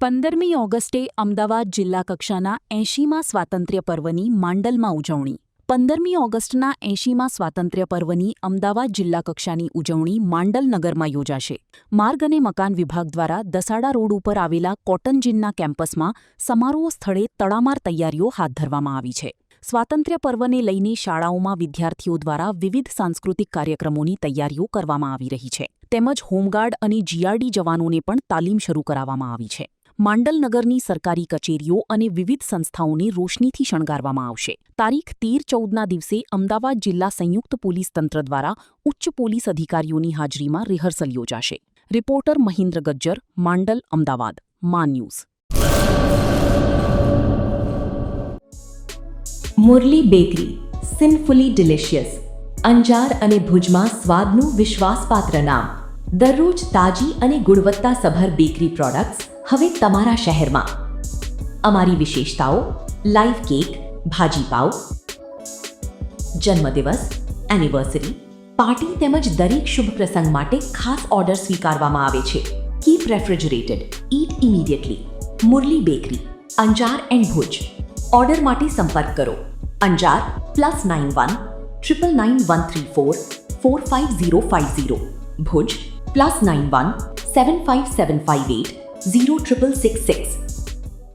15મી ઓગસ્ટે અમદાવાદ જિલ્લા કક્ષાના 80મા સ્વાતંત્ર્ય પર્વની માંડલમાં ઉજવણી 15મી ઓગસ્ટના 80મા સ્વાતંત્ર્ય પર્વની અમદાવાદ જિલ્લા કક્ષાની ઉજવણી માંડલ નગરમાં યોજાશે. માર્ગ અને મકાન વિભાગ દ્વારા દસાડા રોડ ઉપર આવેલા કોટન જીનના કેમ્પસમાં સમારોહ સ્થળે તડામાર તૈયારીઓ હાથ ધરવામાં આવી છે. સ્વાતંત્ર્ય પર્વને લઈને શાળાઓમાં વિદ્યાર્થીઓ દ્વારા વિવિધ સાંસ્કૃતિક કાર્યક્રમોની તૈયારીઓ કરવામાં આવી રહી છે. તેમજ હોમગાર્ડ અને જીઆરડી જવાનોને પણ તાલીમ શરૂ કરાવવામાં આવી છે. માંડલ નગરની સરકારી કચેરીઓ અને વિવિધ સંસ્થાઓને રોશનીથી શણગારવામાં આવશે. તારીખ 13-14ના દિવસે અમદાવાદ જિલ્લા સંયુક્ત પોલીસ તંત્ર દ્વારા ઉચ્ચ પોલીસ અધિકારીઓની હાજરીમાં રિહર્સલ યોજાશે. Reporter Mahindra Gajjar, Mandal, Ahmedabad, Maa news. Murli bakery, sinfully delicious. Anjar અને ભુજમાં સ્વાદનું વિશ્વાસપાત્ર નામ. દરરોજ તાજી અને ગુણવત્તાસભર બેકરી પ્રોડક્ટ્સ હવે તમારા શહેરમાં. અમારી વિશેષતાઓ: લાઈવ કેક, ભાજી પાવ, જન્મદિવસ, એનિવર્સરી, પાર્ટી તેમજ દરેક શુભ પ્રસંગ માટે ખાસ ઓર્ડર સ્વીકારવામાં આવે છે. Keep refrigerated, eat immediately. Murli bakery, Anjar and Bhuj. Order માટે સંપર્ક કરો. અંજાર +91 999 134 45050. ભુજ +91 75758 0666.